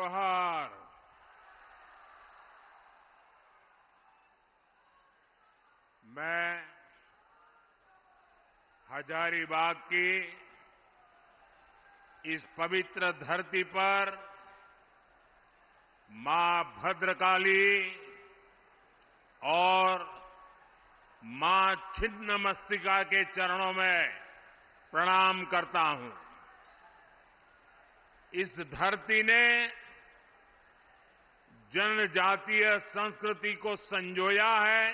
जोहार। मैं हजारीबाग की इस पवित्र धरती पर मां भद्रकाली और मां छिन्नमस्तिका के चरणों में प्रणाम करता हूं। इस धरती ने जनजातीय संस्कृति को संजोया है।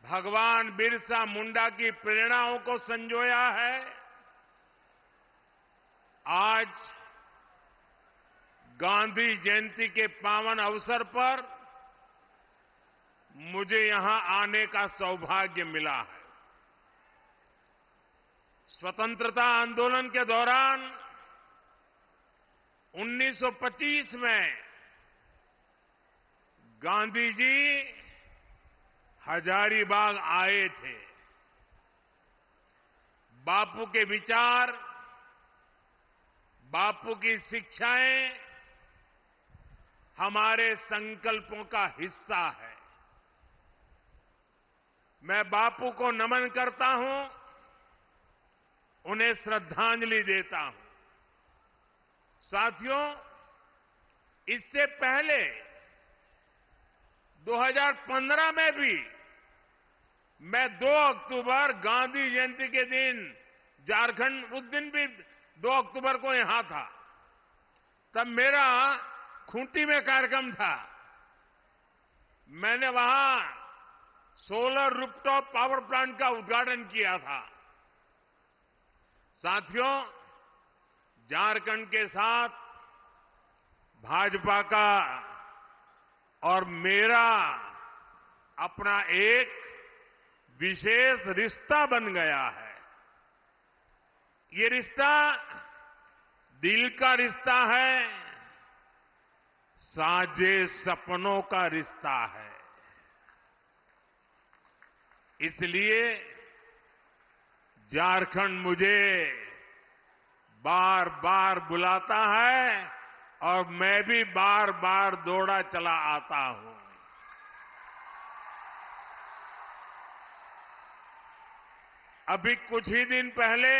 भगवान बिरसा मुंडा की प्रेरणाओं को संजोया है। आज गांधी जयंती के पावन अवसर पर मुझे यहां आने का सौभाग्य मिला है। स्वतंत्रता आंदोलन के दौरान 1925 में गांधी जी हजारीबाग आए थे। बापू के विचार, बापू की शिक्षाएं हमारे संकल्पों का हिस्सा है। मैं बापू को नमन करता हूं, उन्हें श्रद्धांजलि देता हूं। साथियों, इससे पहले 2015 में भी मैं 2 अक्टूबर गांधी जयंती के दिन झारखंड, उस दिन भी 2 अक्टूबर को यहां था। तब मेरा खूंटी में कार्यक्रम था। मैंने वहां सोलर रूफटॉप पावर प्लांट का उद्घाटन किया था। साथियों, झारखंड के साथ भाजपा का और मेरा अपना एक विशेष रिश्ता बन गया है। ये रिश्ता दिल का रिश्ता है, साझे सपनों का रिश्ता है। इसलिए झारखंड मुझे बार बार बुलाता है और मैं भी बार बार दौड़ा चला आता हूं। अभी कुछ ही दिन पहले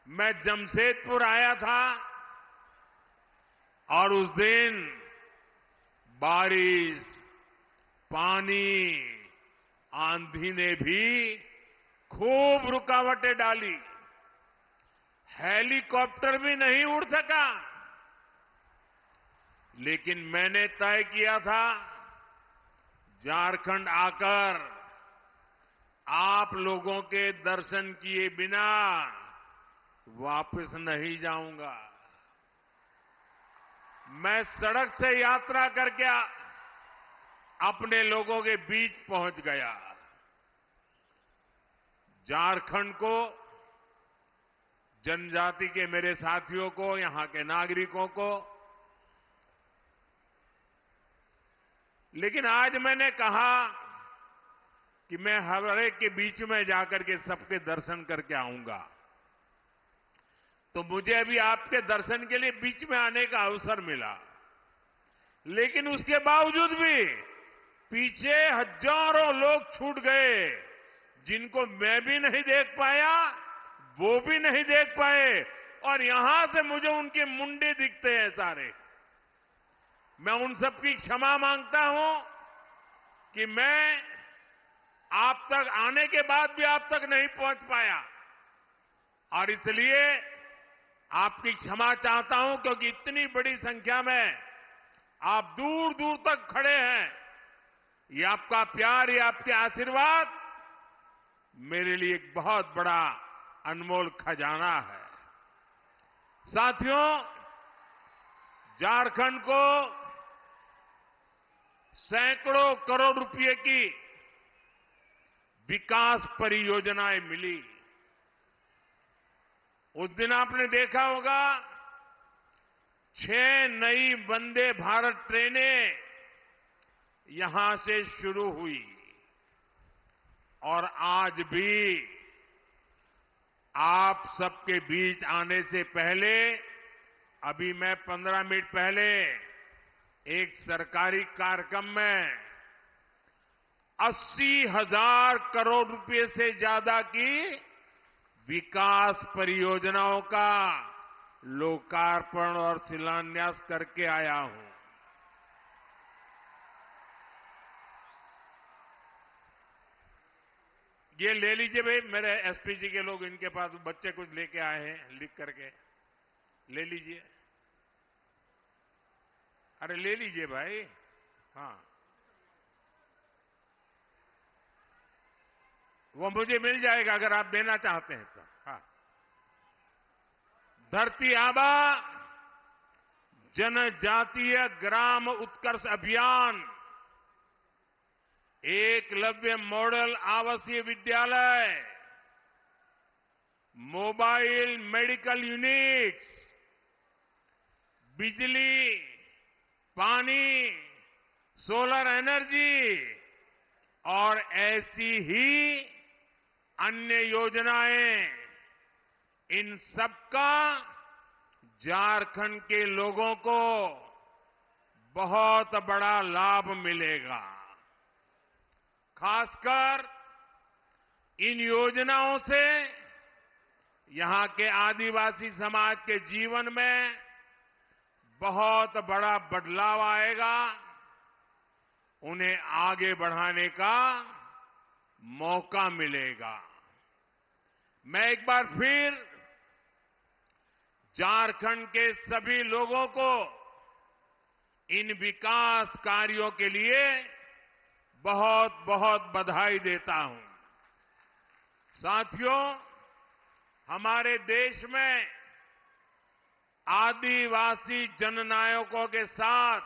मैं जमशेदपुर आया था और उस दिन बारिश, पानी, आंधी ने भी खूब रुकावटें डाली। हेलीकॉप्टर भी नहीं उड़ सका। लेकिन मैंने तय किया था, झारखंड आकर आप लोगों के दर्शन किए बिना वापस नहीं जाऊंगा। मैं सड़क से यात्रा करके अपने लोगों के बीच पहुंच गया। झारखंड को, जनजाति के मेरे साथियों को, यहां के नागरिकों को, लेकिन आज मैंने कहा कि मैं हर एक के बीच में जाकर के सबके दर्शन करके आऊंगा। तो मुझे अभी आपके दर्शन के लिए बीच में आने का अवसर मिला। लेकिन उसके बावजूद भी पीछे हजारों लोग छूट गए, जिनको मैं भी नहीं देख पाया, वो भी नहीं देख पाए, और यहां से मुझे उनके मुंडे दिखते हैं सारे। मैं उन सबकी क्षमा मांगता हूं कि मैं आप तक आने के बाद भी आप तक नहीं पहुंच पाया, और इसलिए आपकी क्षमा चाहता हूं, क्योंकि इतनी बड़ी संख्या में आप दूर दूर तक खड़े हैं। ये आपका प्यार, ये आपके आशीर्वाद मेरे लिए एक बहुत बड़ा अनमोल खजाना है। साथियों, झारखंड को सैकड़ों करोड़ रुपए की विकास परियोजनाएं मिली। उस दिन आपने देखा होगा 6 नई वंदे भारत ट्रेनें यहां से शुरू हुई, और आज भी आप सबके बीच आने से पहले अभी मैं 15 मिनट पहले एक सरकारी कार्यक्रम में 80,000 करोड़ रुपए से ज्यादा की विकास परियोजनाओं का लोकार्पण और शिलान्यास करके आया हूं। ये ले लीजिए भाई, मेरे एसपीजी के लोग, इनके पास बच्चे कुछ लेके आए हैं लिख करके, ले लीजिए। अरे ले लीजिए भाई। हाँ, वो मुझे मिल जाएगा अगर आप देना चाहते हैं तो। हाँ, धरती आबा जनजातीय ग्राम उत्कर्ष अभियान, एकलव्य मॉडल आवासीय विद्यालय, मोबाइल मेडिकल यूनिट, बिजली, पानी, सोलर एनर्जी और ऐसी ही अन्य योजनाएं, इन सबका झारखंड के लोगों को बहुत बड़ा लाभ मिलेगा। खासकर इन योजनाओं से यहां के आदिवासी समाज के जीवन में बहुत बड़ा बदलाव आएगा, उन्हें आगे बढ़ाने का मौका मिलेगा। मैं एक बार फिर झारखंड के सभी लोगों को इन विकास कार्यों के लिए बहुत बहुत बधाई देता हूं। साथियों, हमारे देश में आदिवासी जननायकों के साथ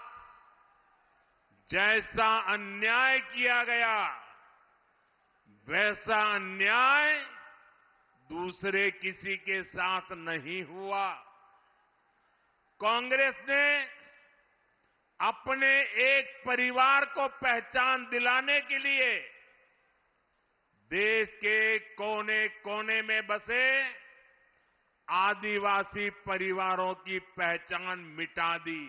जैसा अन्याय किया गया, वैसा अन्याय दूसरे किसी के साथ नहीं हुआ। कांग्रेस ने अपने एक परिवार को पहचान दिलाने के लिए देश के कोने कोने में बसे आदिवासी परिवारों की पहचान मिटा दी।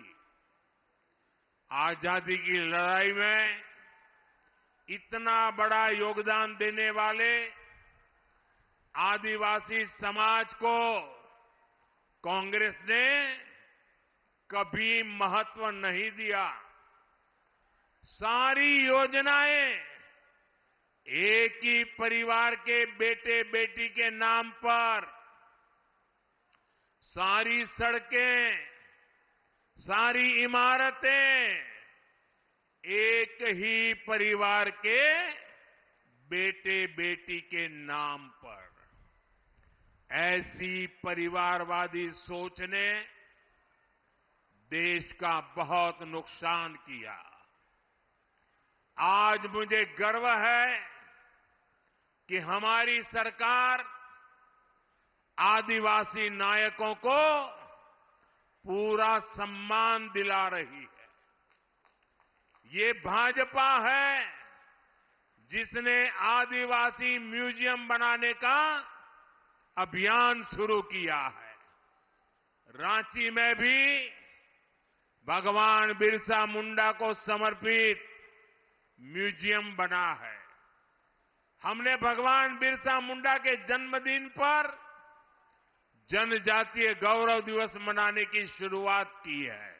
आजादी की लड़ाई में इतना बड़ा योगदान देने वाले आदिवासी समाज को कांग्रेस ने कभी महत्व नहीं दिया। सारी योजनाएं एक ही परिवार के बेटे बेटी के नाम पर, सारी सड़कें, सारी इमारतें एक ही परिवार के बेटे बेटी के नाम पर। ऐसी परिवारवादी सोच ने देश का बहुत नुकसान किया। आज मुझे गर्व है कि हमारी सरकार आदिवासी नायकों को पूरा सम्मान दिला रही है। ये भाजपा है जिसने आदिवासी म्यूजियम बनाने का अभियान शुरू किया है। रांची में भी भगवान बिरसा मुंडा को समर्पित म्यूजियम बना है। हमने भगवान बिरसा मुंडा के जन्मदिन पर जनजातीय गौरव दिवस मनाने की शुरुआत की है।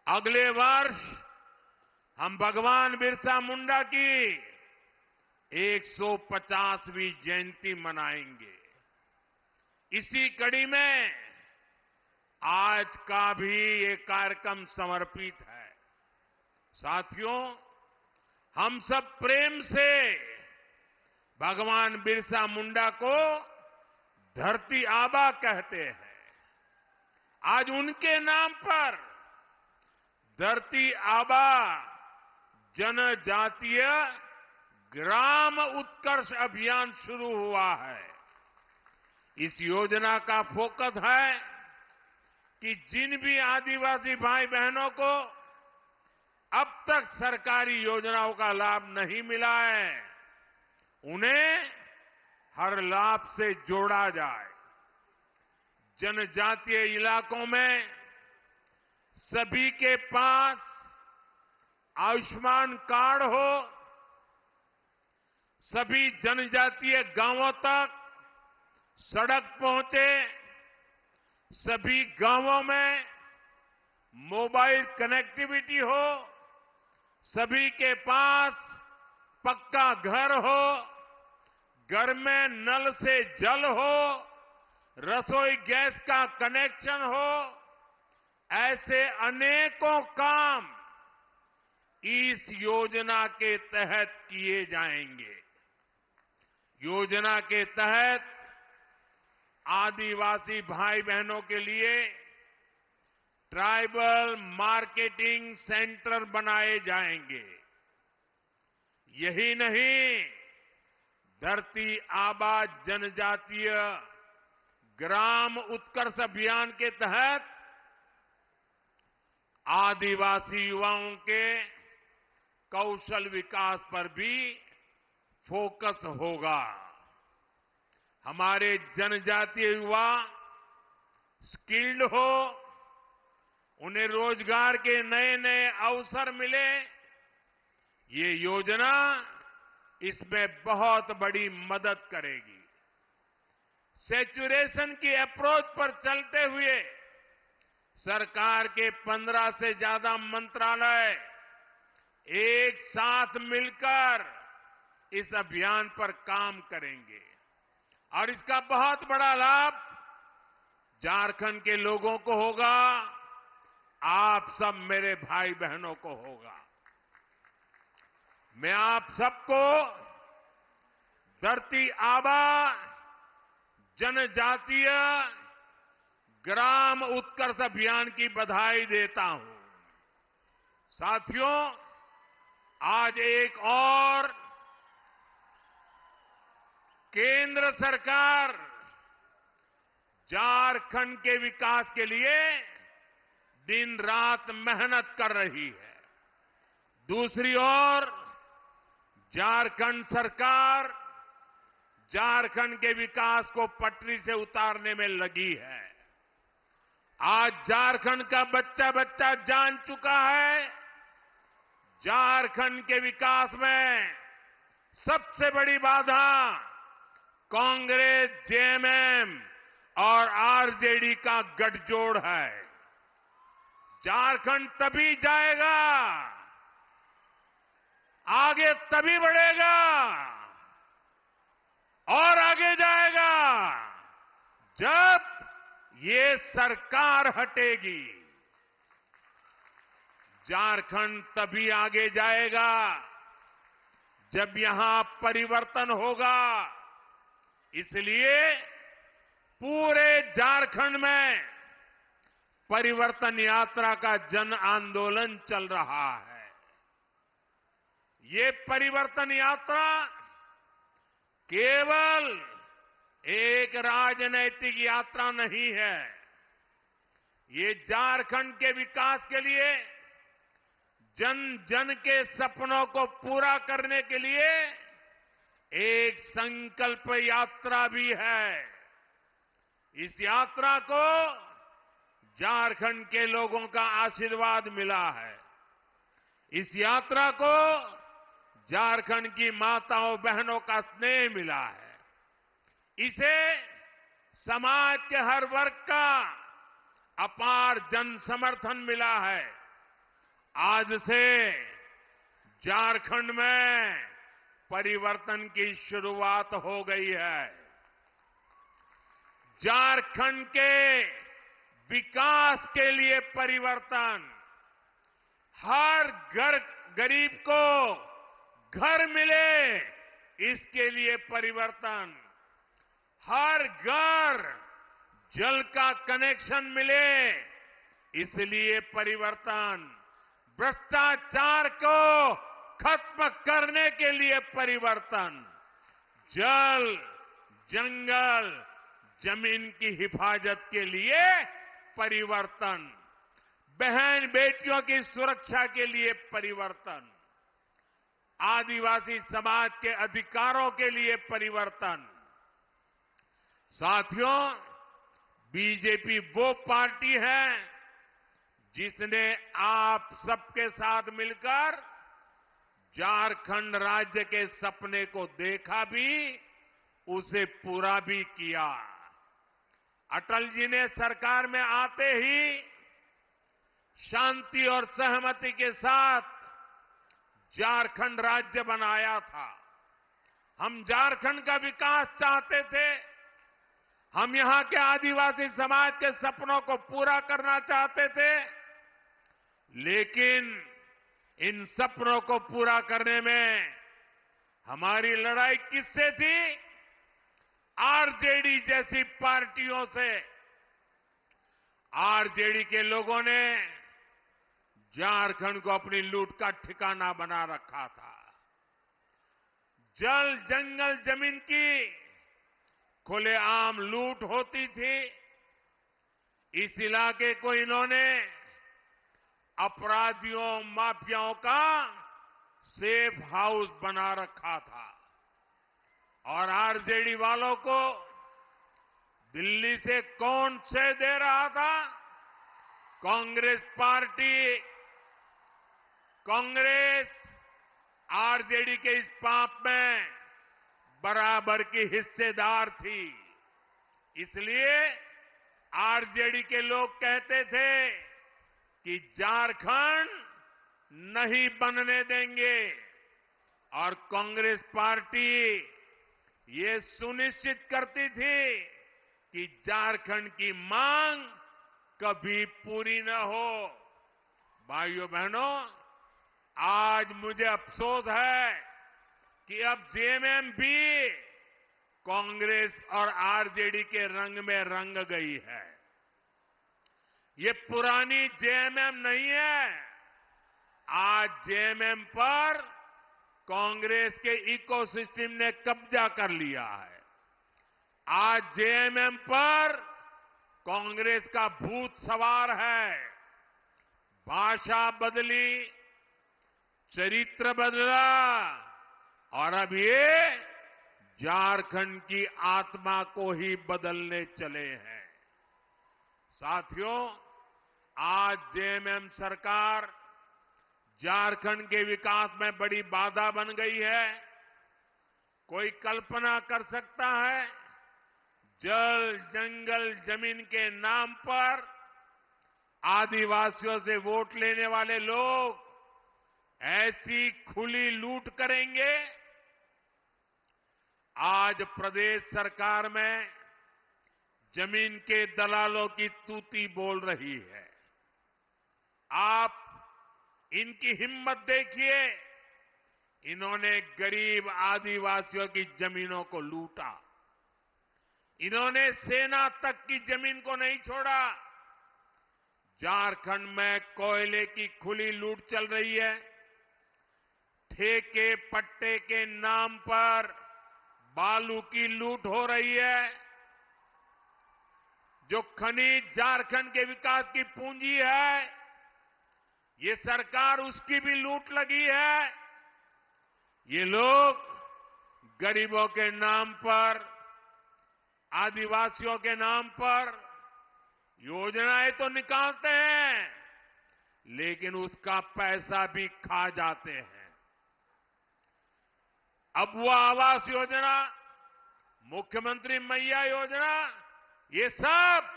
अगले वर्ष हम भगवान बिरसा मुंडा की 150वीं जयंती मनाएंगे। इसी कड़ी में आज का भी ये कार्यक्रम समर्पित है। साथियों, हम सब प्रेम से भगवान बिरसा मुंडा को धरती आबा कहते हैं। आज उनके नाम पर धरती आबा जनजातीय ग्राम उत्कर्ष अभियान शुरू हुआ है। इस योजना का फोकस है कि जिन भी आदिवासी भाई बहनों को अब तक सरकारी योजनाओं का लाभ नहीं मिला है, उन्हें हर लाभ से जोड़ा जाए। जनजातीय इलाकों में सभी के पास आयुष्मान कार्ड हो, सभी जनजातीय गांवों तक सड़क पहुंचे, सभी गांवों में मोबाइल कनेक्टिविटी हो, सभी के पास पक्का घर हो, घर में नल से जल हो, रसोई गैस का कनेक्शन हो, ऐसे अनेकों काम इस योजना के तहत किए जाएंगे। योजना के तहत आदिवासी भाई बहनों के लिए ट्राइबल मार्केटिंग सेंटर बनाए जाएंगे। यही नहीं, धरती आबा जनजातीय ग्राम उत्कर्ष अभियान के तहत आदिवासी युवाओं के कौशल विकास पर भी फोकस होगा। हमारे जनजातीय युवा स्किल्ड हो, उन्हें रोजगार के नए नए अवसर मिले, ये योजना इसमें बहुत बड़ी मदद करेगी। सैचुरेशन की अप्रोच पर चलते हुए सरकार के 15 से ज्यादा मंत्रालय एक साथ मिलकर इस अभियान पर काम करेंगे और इसका बहुत बड़ा लाभ झारखंड के लोगों को होगा, आप सब मेरे भाई बहनों को होगा। मैं आप सबको धरती आबा जनजातीय ग्राम उत्कर्ष अभियान की बधाई देता हूं। साथियों, आज एक और केंद्र सरकार झारखंड के विकास के लिए दिन रात मेहनत कर रही है। दूसरी ओर झारखंड सरकार झारखंड के विकास को पटरी से उतारने में लगी है। आज झारखंड का बच्चा बच्चा जान चुका है, झारखंड के विकास में सबसे बड़ी बाधा कांग्रेस, जेएमएम और आरजेडी का गठजोड़ है। झारखंड तभी जाएगा, आगे तभी बढ़ेगा और आगे जाएगा जब ये सरकार हटेगी। झारखंड तभी आगे जाएगा जब यहां परिवर्तन होगा। इसलिए पूरे झारखंड में परिवर्तन यात्रा का जन आंदोलन चल रहा है। ये परिवर्तन यात्रा केवल एक राजनैतिक यात्रा नहीं है, ये झारखंड के विकास के लिए, जन जन के सपनों को पूरा करने के लिए एक संकल्प यात्रा भी है। इस यात्रा को झारखंड के लोगों का आशीर्वाद मिला है। इस यात्रा को झारखंड की माताओं बहनों का स्नेह मिला है। इसे समाज के हर वर्ग का अपार जन समर्थन मिला है। आज से झारखंड में परिवर्तन की शुरुआत हो गई है। झारखंड के विकास के लिए परिवर्तन, हर गरीब को घर मिले इसके लिए परिवर्तन, हर घर जल का कनेक्शन मिले इसलिए परिवर्तन, भ्रष्टाचार को खत्म करने के लिए परिवर्तन, जल, जंगल, जमीन की हिफाजत के लिए परिवर्तन, बहन बेटियों की सुरक्षा के लिए परिवर्तन, आदिवासी समाज के अधिकारों के लिए परिवर्तन। साथियों, बीजेपी वो पार्टी है जिसने आप सबके साथ मिलकर झारखंड राज्य के सपने को देखा भी, उसे पूरा भी किया। अटल जी ने सरकार में आते ही शांति और सहमति के साथ झारखंड राज्य बनाया था। हम झारखंड का विकास चाहते थे। हम यहां के आदिवासी समाज के सपनों को पूरा करना चाहते थे। लेकिन इन सपनों को पूरा करने में हमारी लड़ाई किससे थी? आरजेडी जैसी पार्टियों से। आरजेडी के लोगों ने झारखंड को अपनी लूट का ठिकाना बना रखा था। जल, जंगल, जमीन की खुलेआम लूट होती थी। इस इलाके को इन्होंने अपराधियों, माफियाओं का सेफ हाउस बना रखा था। और आरजेडी वालों को दिल्ली से कौन से दे रहा था? कांग्रेस पार्टी। कांग्रेस आरजेडी के इस पाप में बराबर की हिस्सेदार थी। इसलिए आरजेडी के लोग कहते थे कि झारखंड नहीं बनने देंगे। और कांग्रेस पार्टी ये सुनिश्चित करती थी कि झारखंड की मांग कभी पूरी न हो। भाइयों बहनों, आज मुझे अफसोस है कि अब जेएमएम भी कांग्रेस और आरजेडी के रंग में रंग गई है। ये पुरानी जेएमएम नहीं है। आज जेएमएम पर कांग्रेस के इकोसिस्टम ने कब्जा कर लिया है। आज जेएमएम पर कांग्रेस का भूत सवार है। भाषा बदली, चरित्र बदला और अब ये झारखंड की आत्मा को ही बदलने चले हैं। साथियों, आज जेएमएम सरकार झारखंड के विकास में बड़ी बाधा बन गई है। कोई कल्पना कर सकता है जल, जंगल, जमीन के नाम पर आदिवासियों से वोट लेने वाले लोग ऐसी खुली लूट करेंगे? आज प्रदेश सरकार में जमीन के दलालों की तूती बोल रही है। आप इनकी हिम्मत देखिए। इन्होंने गरीब आदिवासियों की जमीनों को लूटा। इन्होंने सेना तक की जमीन को नहीं छोड़ा। झारखंड में कोयले की खुली लूट चल रही है। ठेके पट्टे के नाम पर बालू की लूट हो रही है। जो खनिज झारखंड के विकास की पूंजी है, ये सरकार उसकी भी लूट लगी है। ये लोग गरीबों के नाम पर, आदिवासियों के नाम पर योजनाएं तो निकालते हैं, लेकिन उसका पैसा भी खा जाते हैं। अब वो आवास योजना, मुख्यमंत्री मैया योजना, ये सब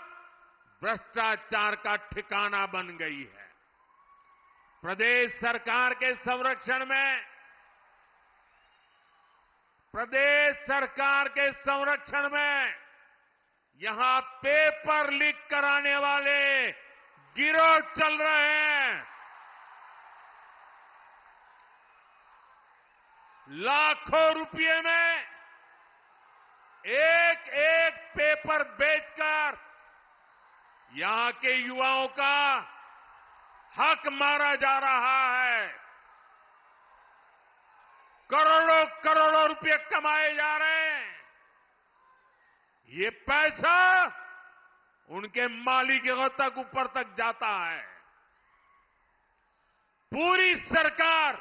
भ्रष्टाचार का ठिकाना बन गई है। प्रदेश सरकार के संरक्षण में यहां पेपर लीक कराने वाले गिरोह चल रहे हैं। लाखों रुपये में एक एक पेपर बेचकर यहां के युवाओं का हक मारा जा रहा है। करोड़ों करोड़ों रुपए कमाए जा रहे हैं। ये पैसा उनके मालिकों तक, ऊपर तक जाता है। पूरी सरकार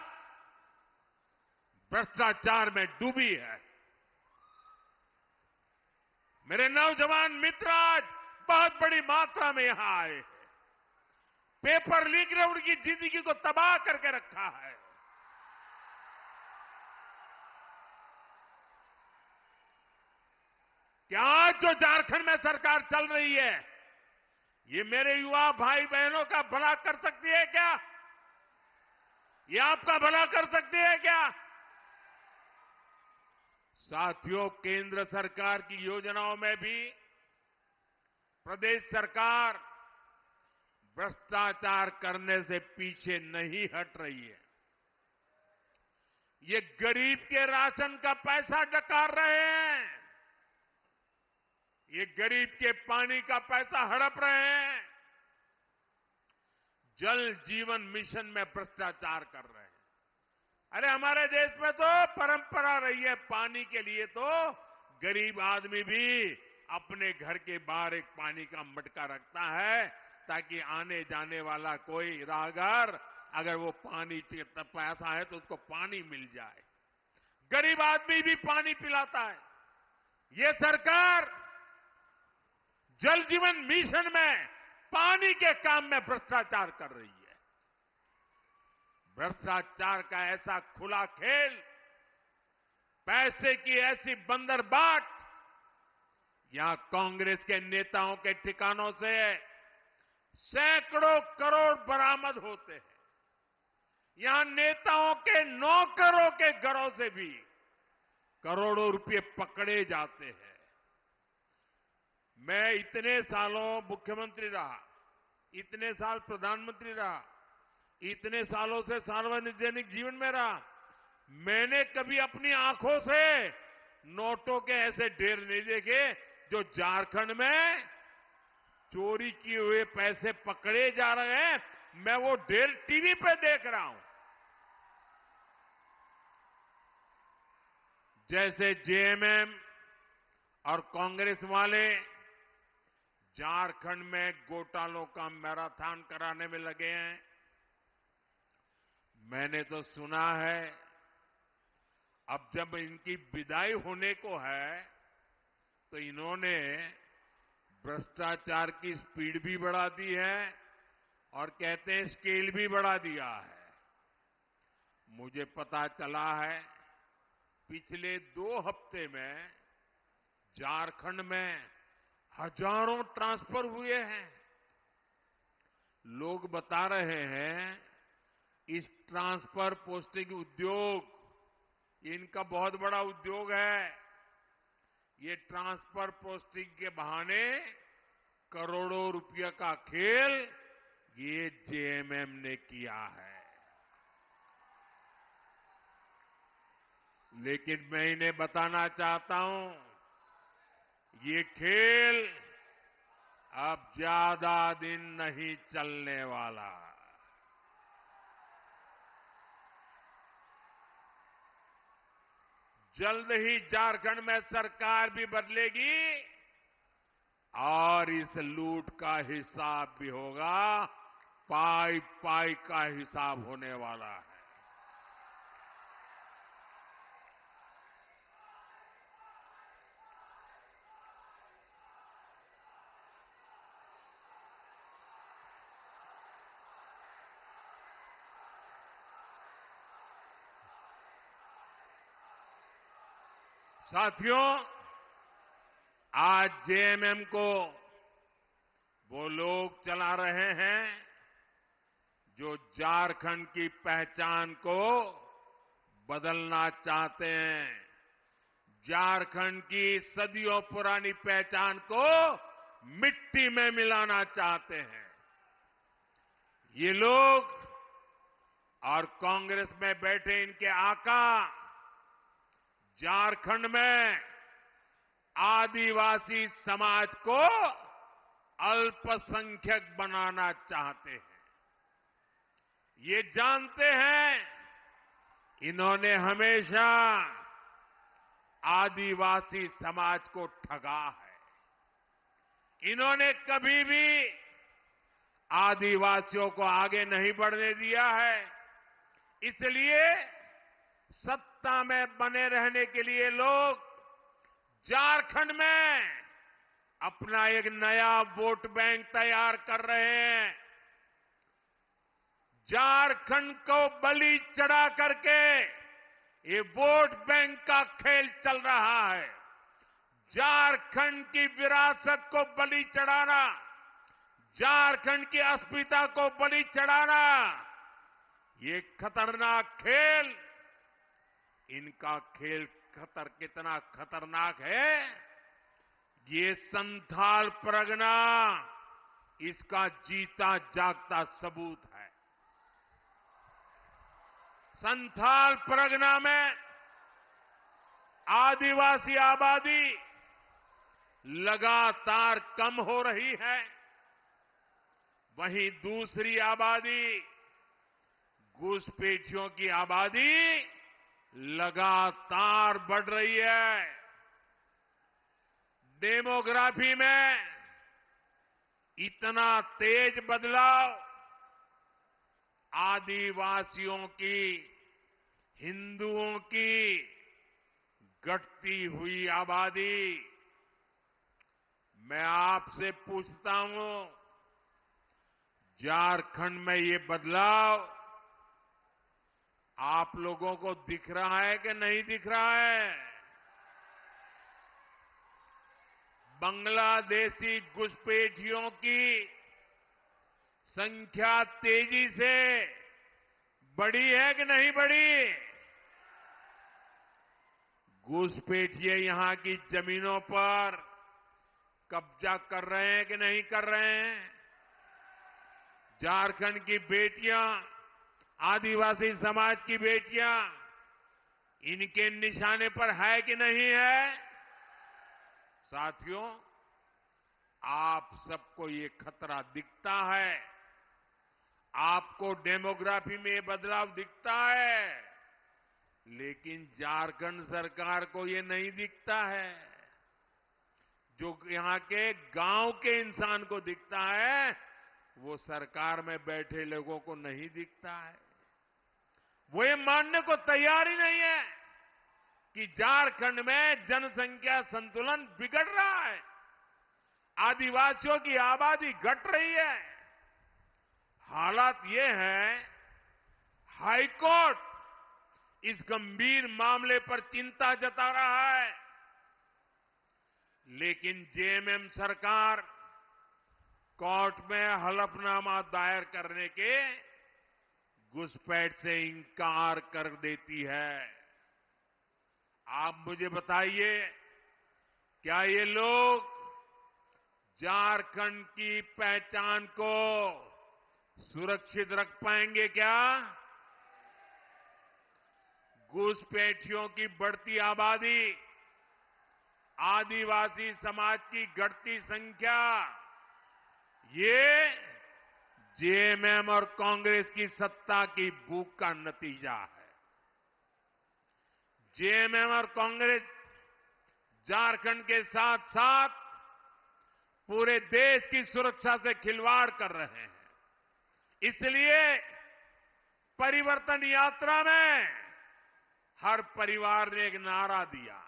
भ्रष्टाचार में डूबी है। मेरे नौजवान मित्र आज बहुत बड़ी मात्रा में यहां आए हैं। पेपर लीक ने उनकी जिंदगी को तबाह करके रखा है। क्या आज जो झारखंड में सरकार चल रही है, ये मेरे युवा भाई बहनों का भला कर सकती है क्या? ये आपका भला कर सकती है क्या? साथियों, केंद्र सरकार की योजनाओं में भी प्रदेश सरकार भ्रष्टाचार करने से पीछे नहीं हट रही है। ये गरीब के राशन का पैसा डकार रहे हैं, ये गरीब के पानी का पैसा हड़प रहे हैं, जल जीवन मिशन में भ्रष्टाचार कर रहे हैं। अरे हमारे देश में तो परंपरा रही है, पानी के लिए तो गरीब आदमी भी अपने घर के बाहर एक पानी का मटका रखता है, ताकि आने जाने वाला कोई राहगीर अगर वो पानी प्यासा है तो उसको पानी मिल जाए। गरीब आदमी भी पानी पिलाता है। ये सरकार जल जीवन मिशन में पानी के काम में भ्रष्टाचार कर रही है। भ्रष्टाचार का ऐसा खुला खेल, पैसे की ऐसी बंदरबाट, यहां कांग्रेस के नेताओं के ठिकानों से सैकड़ों करोड़ बरामद होते हैं। यहां नेताओं के नौकरों के घरों से भी करोड़ों रुपए पकड़े जाते हैं। मैं इतने सालों मुख्यमंत्री रहा, इतने साल प्रधानमंत्री रहा, इतने सालों से सार्वजनिक जीवन में रहा, मैंने कभी अपनी आंखों से नोटों के ऐसे ढेर नहीं देखे जो झारखंड में चोरी किए हुए पैसे पकड़े जा रहे हैं। मैं वो ढेर टीवी पे देख रहा हूं। जैसे जेएमएम और कांग्रेस वाले झारखंड में घोटालों का मैराथन कराने में लगे हैं। मैंने तो सुना है अब जब इनकी विदाई होने को है तो इन्होंने भ्रष्टाचार की स्पीड भी बढ़ा दी है और कहते हैं स्केल भी बढ़ा दिया है। मुझे पता चला है पिछले 2 हफ्ते में झारखंड में हजारों ट्रांसफर हुए हैं। लोग बता रहे हैं इस ट्रांसफर पोस्टिंग उद्योग, ये इनका बहुत बड़ा उद्योग है। ये ट्रांसफर पोस्टिंग के बहाने करोड़ों रुपये का खेल ये जेएमएम ने किया है। लेकिन मैं इन्हें बताना चाहता हूं, ये खेल अब ज्यादा दिन नहीं चलने वाला। जल्द ही झारखंड में सरकार भी बदलेगी और इस लूट का हिसाब भी होगा। पाई पाई का हिसाब होने वाला है। साथियों, आज जेएमएम को वो लोग चला रहे हैं जो झारखंड की पहचान को बदलना चाहते हैं, झारखंड की सदियों पुरानी पहचान को मिट्टी में मिलाना चाहते हैं। ये लोग और कांग्रेस में बैठे इनके आका झारखंड में आदिवासी समाज को अल्पसंख्यक बनाना चाहते हैं। ये जानते हैं इन्होंने हमेशा आदिवासी समाज को ठगा है। इन्होंने कभी भी आदिवासियों को आगे नहीं बढ़ने दिया है। इसलिए सत्ता में बने रहने के लिए लोग झारखंड में अपना एक नया वोट बैंक तैयार कर रहे हैं। झारखंड को बलि चढ़ा करके ये वोट बैंक का खेल चल रहा है। झारखंड की विरासत को बलि चढ़ाना, झारखंड की अस्मिता को बलि चढ़ाना, ये खतरनाक खेल, इनका खेल कितना खतरनाक है, ये संथाल परगना इसका जीता जागता सबूत है। संथाल परगना में आदिवासी आबादी लगातार कम हो रही है, वहीं दूसरी आबादी, घुसपैठियों की आबादी लगातार बढ़ रही है। डेमोग्राफी में इतना तेज बदलाव आदिवासियों की, हिंदुओं की घटती हुई आबादी। मैं आपसे पूछता हूं, झारखंड में ये बदलाव आप लोगों को दिख रहा है कि नहीं दिख रहा है? बांग्लादेशी घुसपैठियों की संख्या तेजी से बढ़ी है कि नहीं बढ़ी? घुसपैठिए यहां की जमीनों पर कब्जा कर रहे हैं कि नहीं कर रहे हैं? झारखंड की बेटियां, आदिवासी समाज की बेटियां इनके निशाने पर है कि नहीं है? साथियों, आप सबको ये खतरा दिखता है, आपको डेमोग्राफी में ये बदलाव दिखता है, लेकिन झारखंड सरकार को ये नहीं दिखता है। जो यहां के गांव के इंसान को दिखता है, वो सरकार में बैठे लोगों को नहीं दिखता है। वो ये मानने को तैयार ही नहीं है कि झारखंड में जनसंख्या संतुलन बिगड़ रहा है, आदिवासियों की आबादी घट रही है। हालात ये है, हाईकोर्ट इस गंभीर मामले पर चिंता जता रहा है, लेकिन जेएमएम सरकार कोर्ट में हलफनामा दायर करने के घुसपैठ से इंकार कर देती है। आप मुझे बताइए, क्या ये लोग झारखंड की पहचान को सुरक्षित रख पाएंगे क्या? घुसपैठियों की बढ़ती आबादी, आदिवासी समाज की घटती संख्या, ये जेएमएम और कांग्रेस की सत्ता की भूख का नतीजा है। जेएमएम और कांग्रेस झारखंड के साथ साथ पूरे देश की सुरक्षा से खिलवाड़ कर रहे हैं। इसलिए परिवर्तन यात्रा में हर परिवार ने एक नारा दिया,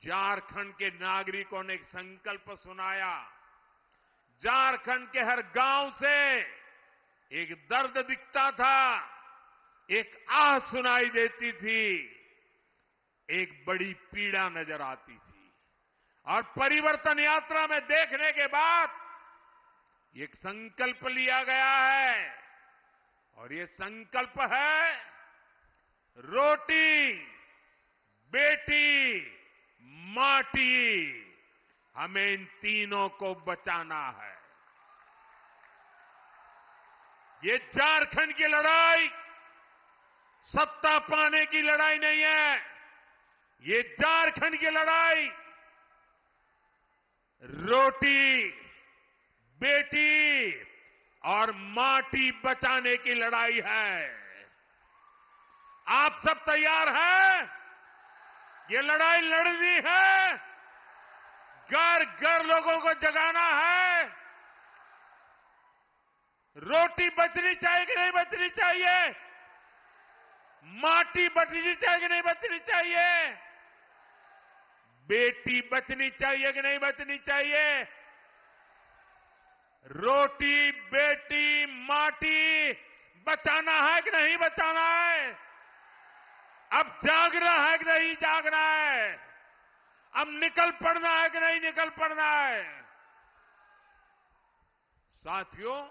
झारखंड के नागरिकों ने एक संकल्प सुनाया, झारखंड के हर गांव से एक दर्द दिखता था, एक आह सुनाई देती थी, एक बड़ी पीड़ा नजर आती थी। और परिवर्तन यात्रा में देखने के बाद एक संकल्प लिया गया है, और ये संकल्प है, रोटी, बेटी, माटी, हमें इन तीनों को बचाना है। ये झारखंड की लड़ाई सत्ता पाने की लड़ाई नहीं है, ये झारखंड की लड़ाई रोटी, बेटी और माटी बचाने की लड़ाई है। आप सब तैयार हैं? ये लड़ाई लड़नी है, घर घर लोगों को जगाना है। रोटी बचनी चाहिए कि नहीं बचनी चाहिए? माटी बचनी चाहिए कि नहीं बचनी चाहिए? बेटी बचनी चाहिए कि नहीं बचनी चाहिए? रोटी, बेटी, माटी बचाना है कि नहीं बचाना है? अब जागना है कि नहीं जागना है? अब निकल पड़ना है कि नहीं निकल पड़ना है? साथियों,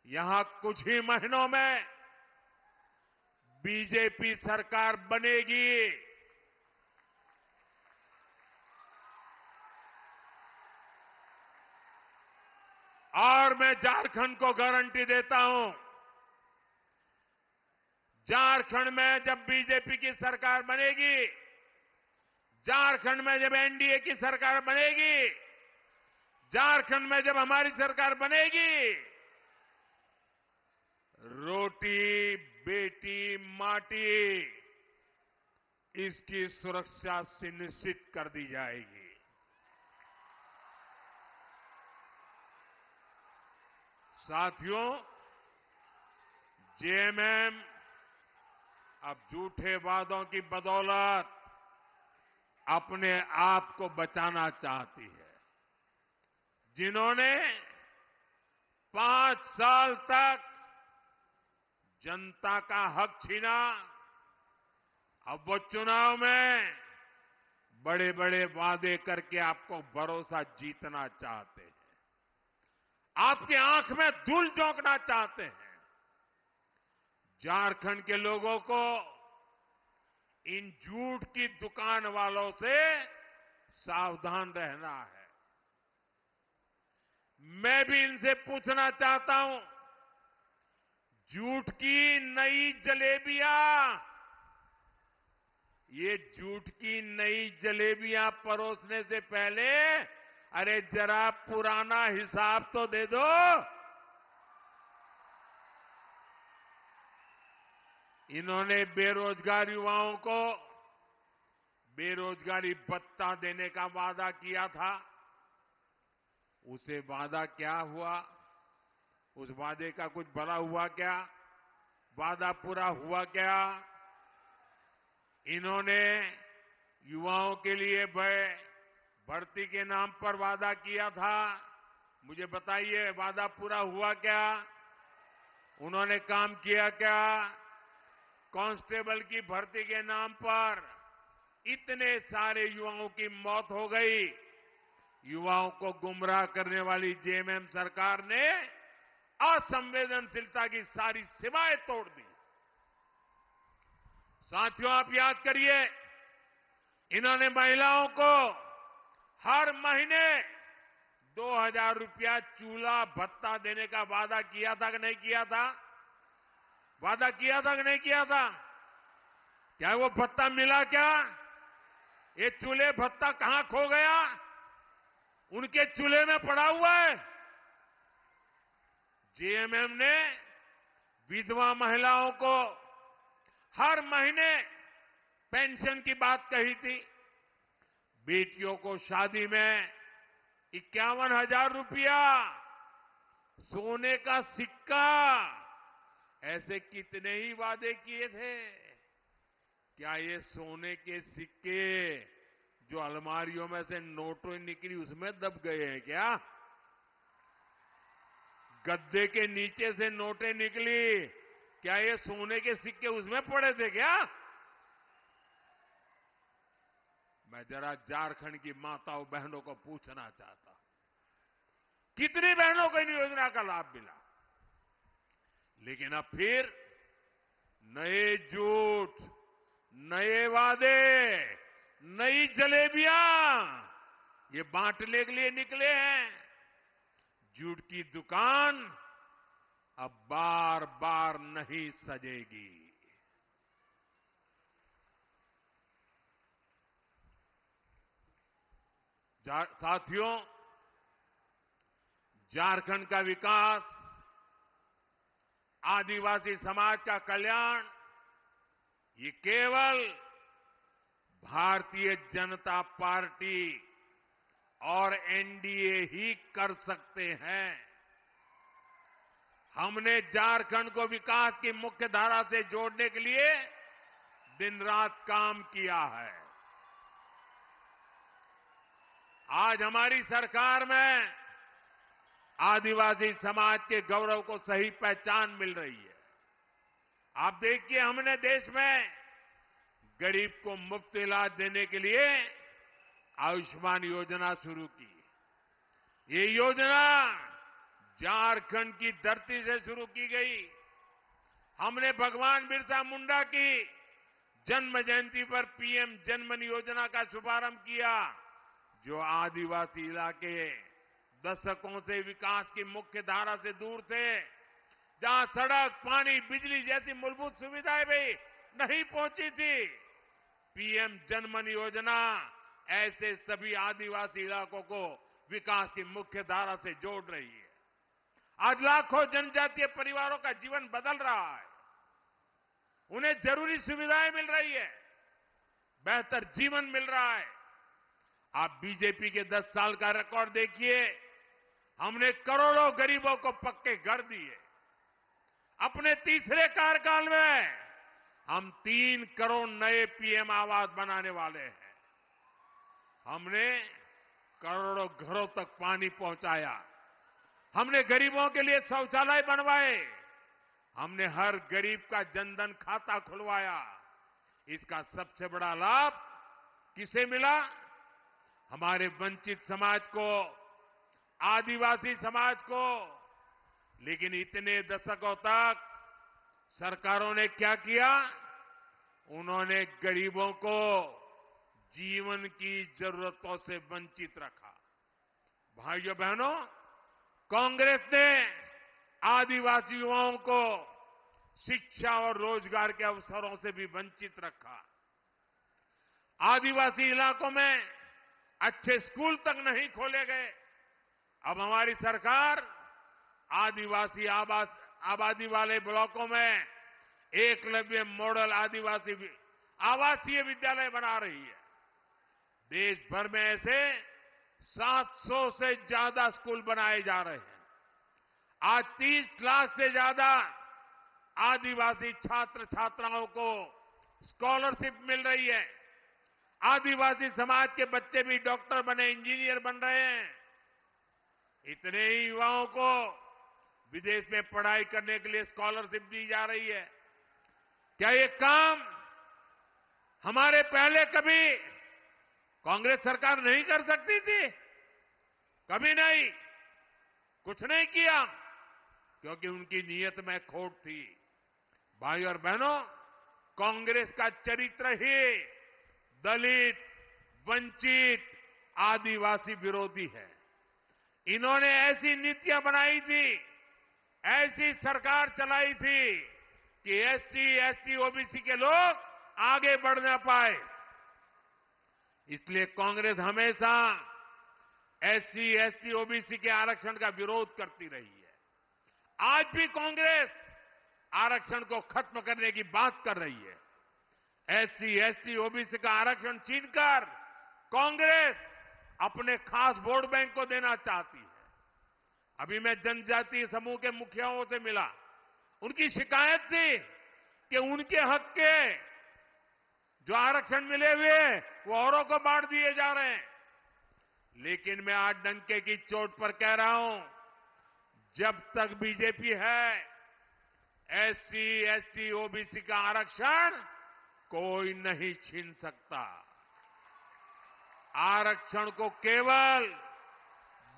यहां कुछ ही महीनों में बीजेपी सरकार बनेगी। और मैं झारखंड को गारंटी देता हूं, झारखंड में जब बीजेपी की सरकार बनेगी, झारखंड में जब एनडीए की सरकार बनेगी, झारखंड में जब हमारी सरकार बनेगी, रोटी, बेटी, माटी, इसकी सुरक्षा सुनिश्चित कर दी जाएगी। साथियों, जेएमएम अब झूठे वादों की बदौलत अपने आप को बचाना चाहती है। जिन्होंने 5 साल तक जनता का हक छीना, अब वो चुनाव में बड़े बड़े वादे करके आपको भरोसा जीतना चाहते हैं, आपकी आंख में धूल झोंकना चाहते हैं। झारखंड के लोगों को इन झूठ की दुकान वालों से सावधान रहना है। मैं भी इनसे पूछना चाहता हूं, झूठ की नई जलेबियां, ये झूठ की नई जलेबियां परोसने से पहले अरे जरा पुराना हिसाब तो दे दो। इन्होंने बेरोजगार युवाओं को बेरोजगारी भत्ता देने का वादा किया था, उसे वादा क्या हुआ? उस वादे का कुछ भला हुआ क्या? वादा पूरा हुआ क्या? इन्होंने युवाओं के लिए भर्ती के नाम पर वादा किया था, मुझे बताइए वादा पूरा हुआ क्या? उन्होंने काम किया क्या? कांस्टेबल की भर्ती के नाम पर इतने सारे युवाओं की मौत हो गई। युवाओं को गुमराह करने वाली जेएमएम सरकार ने असंवेदनशीलता की सारी सीमाएं तोड़ दी। साथियों, आप याद करिए, इन्होंने महिलाओं को हर महीने 2000 रुपया चूल्हा भत्ता देने का वादा किया था कि नहीं किया था? वादा किया था कि नहीं किया था? क्या वो भत्ता मिला क्या? ये चूल्हे भत्ता कहां खो गया? उनके चूल्हे में पड़ा हुआ है। जेएमएम ने विधवा महिलाओं को हर महीने पेंशन की बात कही थी। बेटियों को शादी में 51,000 रुपया, सोने का सिक्का, ऐसे कितने ही वादे किए थे। क्या ये सोने के सिक्के जो अलमारियों में से नोटों निकली उसमें दब गए हैं क्या? गद्दे के नीचे से नोटें निकली, क्या ये सोने के सिक्के उसमें पड़े थे क्या? मैं जरा झारखंड की माताओं बहनों को पूछना चाहता हूं, कितनी बहनों को इन योजना का लाभ मिला? लेकिन अब फिर नए झूठ, नए वादे, नई जलेबियां ये बांटने के लिए निकले हैं। झूठ की दुकान अब बार बार नहीं सजेगी। साथियों, झारखंड का विकास, आदिवासी समाज का कल्याण, ये केवल भारतीय जनता पार्टी और एनडीए ही कर सकते हैं। हमने झारखंड को विकास की मुख्य धारा से जोड़ने के लिए दिन रात काम किया है। आज हमारी सरकार में आदिवासी समाज के गौरव को सही पहचान मिल रही है। आप देखिए, हमने देश में गरीब को मुफ्त इलाज देने के लिए आयुष्मान योजना शुरू की। ये योजना झारखंड की धरती से शुरू की गई। हमने भगवान बिरसा मुंडा की जन्म जयंती पर पीएम जनमन योजना का शुभारंभ किया, जो आदिवासी इलाके दशकों से विकास की मुख्य धारा से दूर थे, जहां सड़क, पानी, बिजली जैसी मूलभूत सुविधाएं भी नहीं पहुंची थी। पीएम जनमन योजना ऐसे सभी आदिवासी इलाकों को विकास की मुख्य धारा से जोड़ रही है। आज लाखों जनजातीय परिवारों का जीवन बदल रहा है। उन्हें जरूरी सुविधाएं मिल रही है, बेहतर जीवन मिल रहा है। आप बीजेपी के 10 साल का रिकॉर्ड देखिए। हमने करोड़ों गरीबों को पक्के घर दिए। अपने तीसरे कार्यकाल में हम 3 करोड़ नए पीएम आवास बनाने वाले हैं। हमने करोड़ों घरों तक पानी पहुंचाया। हमने गरीबों के लिए शौचालय बनवाए। हमने हर गरीब का जनधन खाता खुलवाया। इसका सबसे बड़ा लाभ किसे मिला? हमारे वंचित समाज को, आदिवासी समाज को। लेकिन इतने दशकों तक सरकारों ने क्या किया? उन्होंने गरीबों को जीवन की जरूरतों से वंचित रखा। भाइयों बहनों, कांग्रेस ने आदिवासी युवाओं को शिक्षा और रोजगार के अवसरों से भी वंचित रखा। आदिवासी इलाकों में अच्छे स्कूल तक नहीं खोले गए। अब हमारी सरकार आदिवासी आबादी वाले ब्लॉकों में एकलव्य मॉडल आदिवासी आवासीय विद्यालय बना रही है। देश भर में ऐसे 700 से ज्यादा स्कूल बनाए जा रहे हैं। आज 30 लाख से ज्यादा आदिवासी छात्र छात्राओं को स्कॉलरशिप मिल रही है। आदिवासी समाज के बच्चे भी डॉक्टर बने, इंजीनियर बन रहे हैं। इतने ही युवाओं को विदेश में पढ़ाई करने के लिए स्कॉलरशिप दी जा रही है। क्या ये काम हमारे पहले कभी कांग्रेस सरकार नहीं कर सकती थी? कभी नहीं। कुछ नहीं किया, क्योंकि उनकी नीयत में खोट थी। भाई और बहनों, कांग्रेस का चरित्र ही दलित, वंचित, आदिवासी विरोधी है। इन्होंने ऐसी नीतियां बनाई थी, ऐसी सरकार चलाई थी कि एससी, एसटी, ओबीसी के लोग आगे बढ़ ना पाए। इसलिए कांग्रेस हमेशा एससी, एसटी, ओबीसी के आरक्षण का विरोध करती रही है। आज भी कांग्रेस आरक्षण को खत्म करने की बात कर रही है। एससी, एसटी, ओबीसी का आरक्षण छीनकर कांग्रेस अपने खास वोट बैंक को देना चाहती है। अभी मैं जनजातीय समूह के मुखियाओं से मिला। उनकी शिकायत थी कि उनके हक के जो आरक्षण मिले हुए वो औरों को बांट दिए जा रहे हैं। लेकिन मैं आज डंके की चोट पर कह रहा हूं, जब तक बीजेपी है, एससी, एसटी, ओबीसी का आरक्षण कोई नहीं छीन सकता। आरक्षण को केवल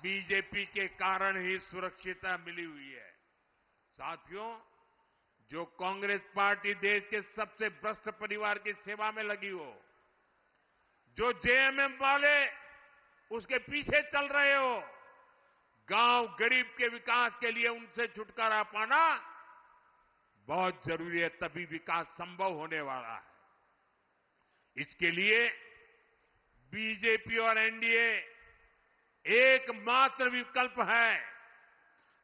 बीजेपी के कारण ही सुरक्षितता मिली हुई है। साथियों, जो कांग्रेस पार्टी देश के सबसे भ्रष्ट परिवार की सेवा में लगी हो, जो जेएमएम वाले उसके पीछे चल रहे हो, गांव गरीब के विकास के लिए उनसे छुटकारा पाना बहुत जरूरी है, तभी विकास संभव होने वाला है। इसके लिए बीजेपी और एनडीए एकमात्र विकल्प है।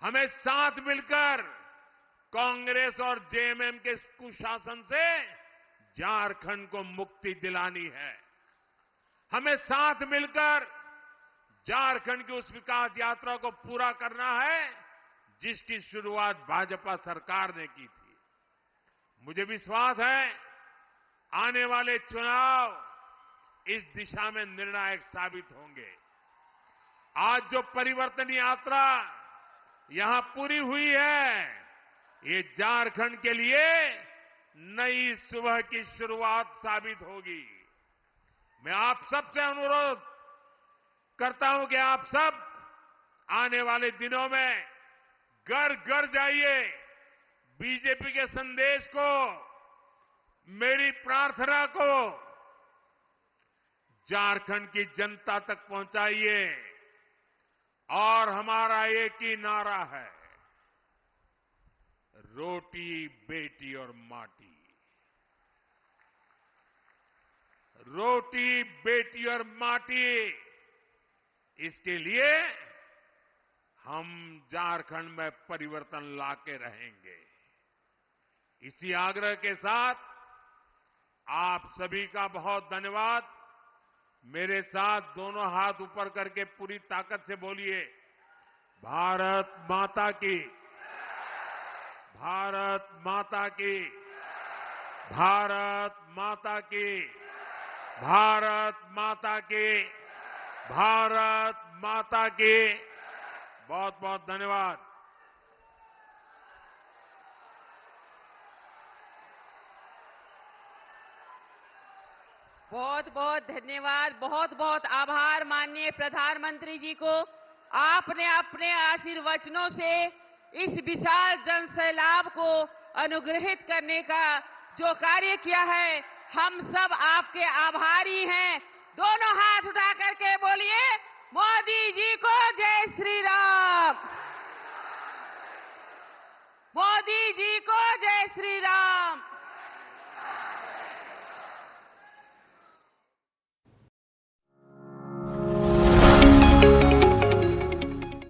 हमें साथ मिलकर कांग्रेस और जेएमएम के कुशासन से झारखंड को मुक्ति दिलानी है। हमें साथ मिलकर झारखंड की उस विकास यात्रा को पूरा करना है जिसकी शुरुआत भाजपा सरकार ने की थी। मुझे विश्वास है आने वाले चुनाव इस दिशा में निर्णायक साबित होंगे। आज जो परिवर्तन यात्रा यहां पूरी हुई है, ये झारखंड के लिए नई सुबह की शुरुआत साबित होगी। मैं आप सबसे अनुरोध करता हूं कि आप सब आने वाले दिनों में घर घर जाइए, बीजेपी के संदेश को, मेरी प्रार्थना को झारखंड की जनता तक पहुंचाइए। और हमारा एक ही नारा है, रोटी बेटी और माटी। रोटी बेटी और माटी, इसके लिए हम झारखंड में परिवर्तन लाके रहेंगे। इसी आग्रह के साथ आप सभी का बहुत धन्यवाद। मेरे साथ दोनों हाथ ऊपर करके पूरी ताकत से बोलिए, भारत माता की, भारत माता की, भारत माता की, भारत माता की, भारत माता की। बहुत बहुत धन्यवाद। बहुत बहुत धन्यवाद, बहुत बहुत आभार माननीय प्रधानमंत्री जी को। आपने अपने आशीर्वचनों से इस विशाल जनसैलाब को अनुग्रहित करने का जो कार्य किया है, हम सब आपके आभारी हैं। दोनों हाथ उठा करके बोलिए, मोदी जी को जय श्री राम, मोदी जी